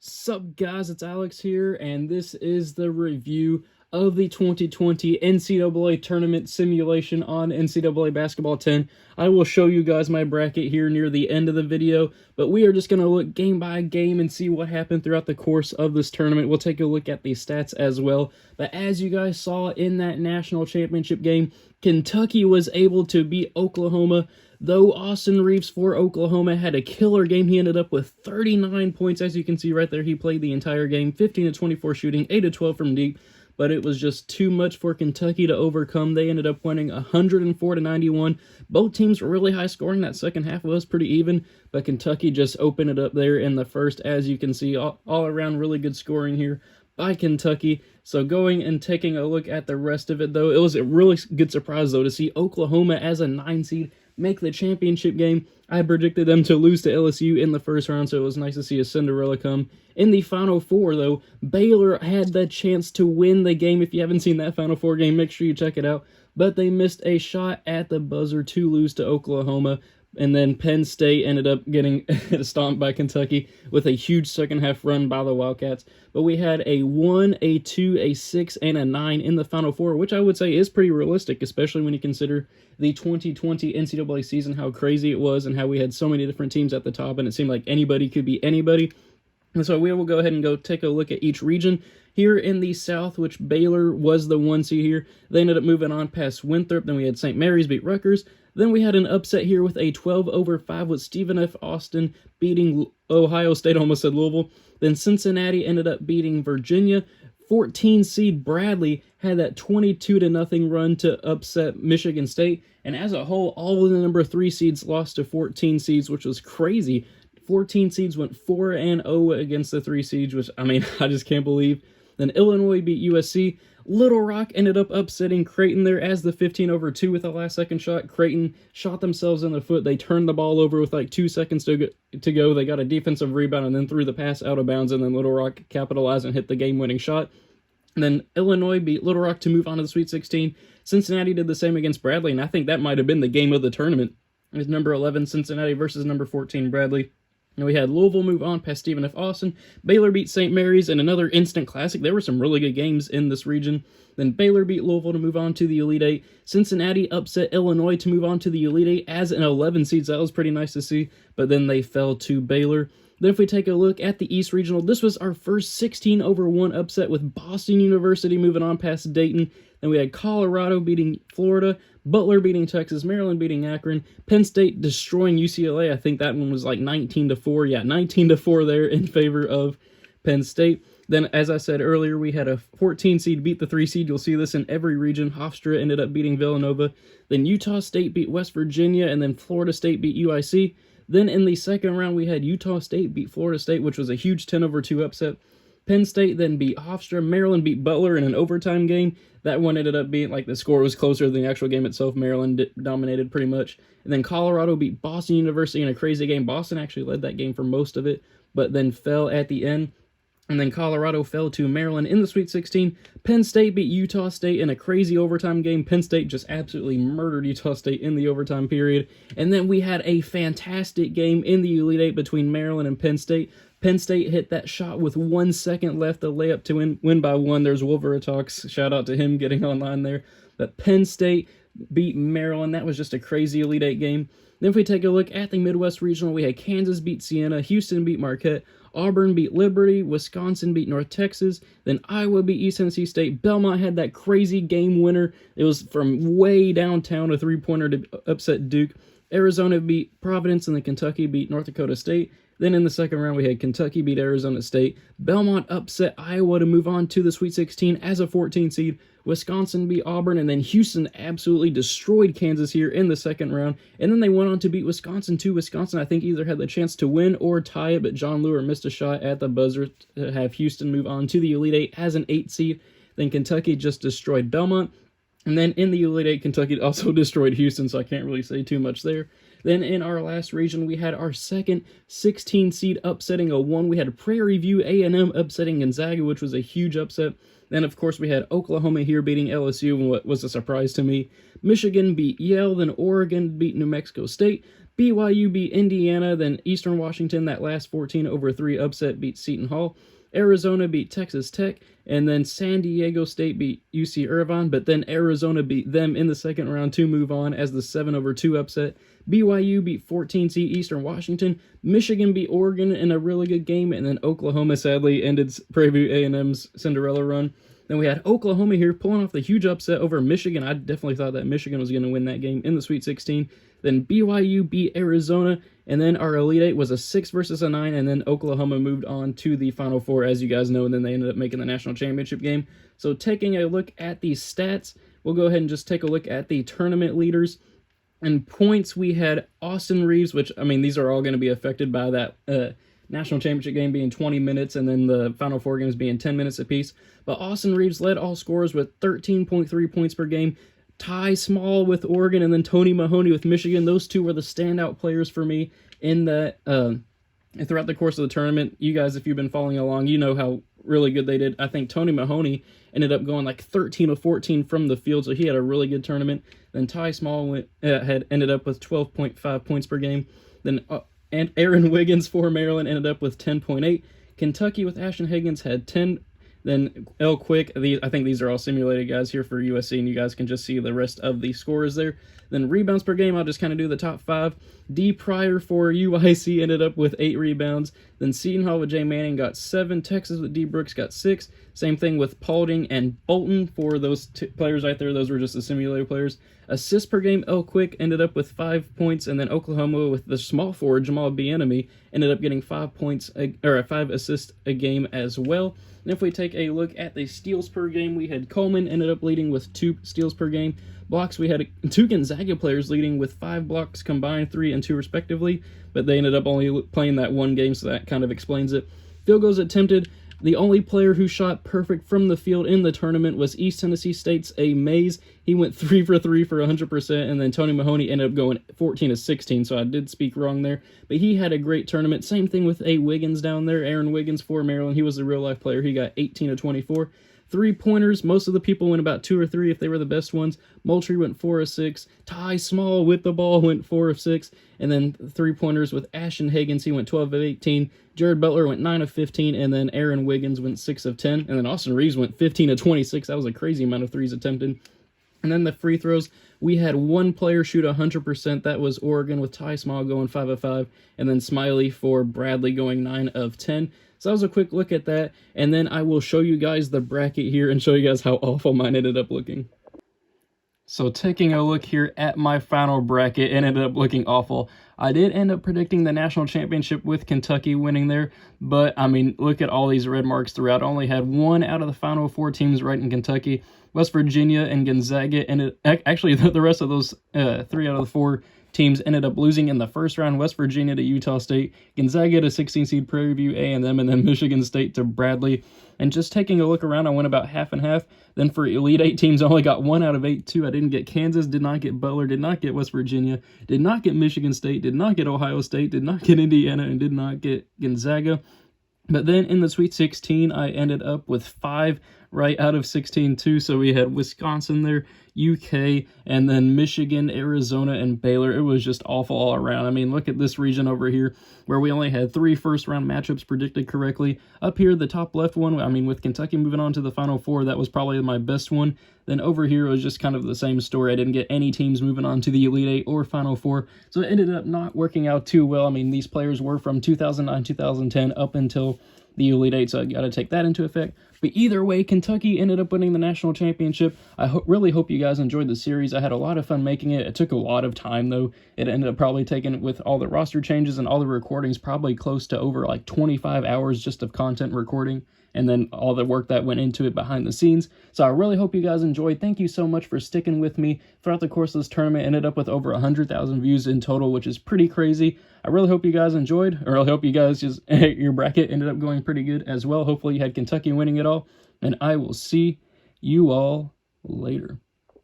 Sup guys, it's Alex here, and this is the review of the 2020 NCAA Tournament simulation on NCAA Basketball 10. I will show you guys my bracket here near the end of the video, but we are just going to look game by game and see what happened throughout the course of this tournament. We'll take a look at the stats as well, but as you guys saw in that national championship game, Kentucky was able to beat Oklahoma. Though Austin Reeves for Oklahoma had a killer game, he ended up with 39 points. As you can see right there, he played the entire game, 15 of 24 shooting, 8 of 12 from deep, but it was just too much for Kentucky to overcome. They ended up winning 104-91. Both teams were really high scoring. That second half was pretty even, but Kentucky just opened it up there in the first. As you can see, all around really good scoring here by Kentucky. So going and taking a look at the rest of it, though, it was a really good surprise, though, to see Oklahoma as a 9 seed make the championship game. I predicted them to lose to LSU in the first round, so it was nice to see a Cinderella come. In the Final Four, though, Baylor had the chance to win the game. If you haven't seen that Final Four game, make sure you check it out. But they missed a shot at the buzzer to lose to Oklahoma. And then Penn State ended up getting stomped by Kentucky with a huge second-half run by the Wildcats. But we had a 1, a 2, a 6, and a 9 in the Final Four, which I would say is pretty realistic, especially when you consider the 2020 NCAA season, how crazy it was, and how we had so many different teams at the top, and it seemed like anybody could beat anybody. And so we will go ahead and go take a look at each region. Here in the South, which Baylor was the 1 seed here, they ended up moving on past Winthrop. Then we had St. Mary's beat Rutgers. Then we had an upset here with a 12-5 with Stephen F. Austin beating Ohio State, almost said Louisville. Then Cincinnati ended up beating Virginia. 14 seed Bradley had that 22-0 run to upset Michigan State. And as a whole, all of the number 3 seeds lost to 14 seeds, which was crazy. 14 seeds went 4-0 against the 3 seeds, which, I mean, I just can't believe. Then Illinois beat USC. Little Rock ended up upsetting Creighton there as the 15-2 with a last-second shot. Creighton shot themselves in the foot. They turned the ball over with like 2 seconds to go. They got a defensive rebound and then threw the pass out of bounds, and then Little Rock capitalized and hit the game-winning shot. And then Illinois beat Little Rock to move on to the Sweet 16. Cincinnati did the same against Bradley, and I think that might have been the game of the tournament. It was number 11 Cincinnati versus number 14 Bradley. And we had Louisville move on past Stephen F. Austin. Baylor beat St. Mary's in another instant classic. There were some really good games in this region. Then Baylor beat Louisville to move on to the Elite Eight. Cincinnati upset Illinois to move on to the Elite Eight as an 11 seed, so that was pretty nice to see. But then they fell to Baylor. Then if we take a look at the East Regional, this was our first 16-1 upset with Boston University moving on past Dayton. Then we had Colorado beating Florida, Butler beating Texas, Maryland beating Akron, Penn State destroying UCLA. I think that one was like 19-4. Yeah, 19-4 there in favor of Penn State. Then, as I said earlier, we had a 14 seed beat the 3 seed. You'll see this in every region. Hofstra ended up beating Villanova. Then Utah State beat West Virginia, and then Florida State beat UIC. Then in the second round, we had Utah State beat Florida State, which was a huge 10-2 upset. Penn State then beat Hofstra. Maryland beat Butler in an overtime game. That one ended up being, like, the score was closer than the actual game itself. Maryland dominated pretty much. And then Colorado beat Boston University in a crazy game. Boston actually led that game for most of it, but then fell at the end. And then Colorado fell to Maryland in the Sweet 16. Penn State beat Utah State in a crazy overtime game. Penn State just absolutely murdered Utah State in the overtime period. And then we had a fantastic game in the Elite Eight between Maryland and Penn State. Penn State hit that shot with 1 second left, the layup to win by 1. There's Wolverine Talks. Shout out to him getting online there. But Penn State beat Maryland. That was just a crazy Elite Eight game. Then if we take a look at the Midwest Regional, we had Kansas beat Siena, Houston beat Marquette, Auburn beat Liberty, Wisconsin beat North Texas, then Iowa beat East Tennessee State. Belmont had that crazy game winner. It was from way downtown, a 3-pointer to upset Duke. Arizona beat Providence, and then Kentucky beat North Dakota State. Then in the second round, we had Kentucky beat Arizona State. Belmont upset Iowa to move on to the Sweet 16 as a 14 seed. Wisconsin beat Auburn, and then Houston absolutely destroyed Kansas here in the second round. And then they went on to beat Wisconsin too. Wisconsin, I think, either had the chance to win or tie it, but John Lure missed a shot at the buzzer to have Houston move on to the Elite Eight as an 8 seed. Then Kentucky just destroyed Belmont. And then in the Elite Eight, Kentucky also destroyed Houston, so I can't really say too much there. Then in our last region, we had our second 16 seed upsetting a 1. We had Prairie View A&M upsetting Gonzaga, which was a huge upset. Then, of course, we had Oklahoma here beating LSU, what was a surprise to me. Michigan beat Yale, then Oregon beat New Mexico State. BYU beat Indiana, then Eastern Washington, that last 14-3 upset, beat Seton Hall. Arizona beat Texas Tech, and then San Diego State beat UC Irvine, but then Arizona beat them in the second round to move on as the 7-2 upset. BYU beat 14-seed Eastern Washington. Michigan beat Oregon in a really good game, and then Oklahoma sadly ended Prairie View A&M's Cinderella run. Then we had Oklahoma here pulling off the huge upset over Michigan. I definitely thought that Michigan was going to win that game in the Sweet 16. Then BYU beat Arizona, and then our Elite Eight was a 6 versus a 9, and then Oklahoma moved on to the Final Four, as you guys know, and then they ended up making the national championship game. So taking a look at the stats, we'll go ahead and just take a look at the tournament leaders. And points, we had Austin Reeves, which, I mean, these are all going to be affected by that national championship game being 20 minutes and then the Final Four games being 10 minutes apiece. But Austin Reeves led all scorers with 13.3 points per game. Ty Small with Oregon, and then Tony Mahoney with Michigan. Those two were the standout players for me in that throughout the course of the tournament. You guys, if you've been following along, you know how really good they did. I think Tony Mahoney ended up going like 13 of 14 from the field, so he had a really good tournament. Then Ty Small had ended up with 12.5 points per game. Then and Aaron Wiggins for Maryland ended up with 10.8. Kentucky with Ashton Higgins had 10. Then L. Quick, I think these are all simulated guys here for USC, and you guys can just see the rest of the scores there. Then rebounds per game, I'll just kind of do the top 5. D. Pryor for UIC ended up with 8 rebounds. Then Seton Hall with Jay Manning got 7. Texas with D. Brooks got 6. Same thing with Paulding and Bolton for those players right there. Those were just the simulated players. Assists per game, L. Quick ended up with 5 points, and then Oklahoma with the small forward, Jamal Bieniemy, ended up getting 5 assists a game as well. And if we take a look at the steals per game, we had Coleman ended up leading with 2 steals per game. Blocks, we had 2 Gonzaga players leading with 5 blocks combined, 3 and 2 respectively, but they ended up only playing that one game, so that kind of explains it. Field goals attempted, the only player who shot perfect from the field in the tournament was East Tennessee State's A. Mays. He went 3 for 3 for 100%, and then Tony Mahoney ended up going 14 of 16, so I did speak wrong there. But he had a great tournament. Same thing with A. Wiggins down there, Aaron Wiggins for Maryland. He was a real-life player. He got 18 of 24. 3-pointers, most of the people went about 2 or 3 if they were the best ones. Moultrie went 4 of 6. Ty Small with the ball went 4 of 6. And then 3-pointers with Ashton Higgins, he went 12 of 18. Jared Butler went 9 of 15, and then Aaron Wiggins went 6 of 10. And then Austin Reeves went 15 of 26. That was a crazy amount of threes attempted. And then the free throws, we had one player shoot 100%. That was Oregon with Ty Small going 5 of 5. And then Smiley for Bradley going 9 of 10. So that was a quick look at that, and then I will show you guys the bracket here and show you guys how awful mine ended up looking. So taking a look here at my final bracket, it ended up looking awful. I did end up predicting the national championship with Kentucky winning there, but I mean, look at all these red marks throughout. I only had 1 out of the final 4 teams right in Kentucky. West Virginia and Gonzaga, and actually the rest of those 3 out of the 4 teams ended up losing in the first round. West Virginia to Utah State, Gonzaga to 16-seed Prairie View A&M, and then Michigan State to Bradley. And just taking a look around, I went about half and half. Then for Elite 8 teams, I only got 1 out of 8 too. I didn't get Kansas, did not get Butler, did not get West Virginia, did not get Michigan State, did not get Ohio State, did not get Indiana, and did not get Gonzaga. But then in the Sweet 16, I ended up with 5 right out of 16 too. So we had Wisconsin there, UK, and then Michigan, Arizona, and Baylor. It was just awful all around. I mean, look at this region over here where we only had 3 first-round matchups predicted correctly. Up here, the top left one, I mean, with Kentucky moving on to the Final Four, that was probably my best one. Then over here, it was just kind of the same story. I didn't get any teams moving on to the Elite 8 or Final Four, so it ended up not working out too well. I mean, these players were from 2009, 2010 up until the Elite 8, so I got to take that into effect. But either way, Kentucky ended up winning the national championship. I really hope you guys enjoyed the series. I had a lot of fun making it. It took a lot of time, though. It ended up probably taking, with all the roster changes and all the recordings, probably close to over like 25 hours just of content recording, and then all the work that went into it behind the scenes. So I really hope you guys enjoyed. Thank you so much for sticking with me throughout the course of this tournament. Ended up with over 100,000 views in total, which is pretty crazy. I really hope you guys enjoyed, or I hope you guys just, your bracket ended up going pretty good as well. Hopefully you had Kentucky winning it all, and I will see you all later.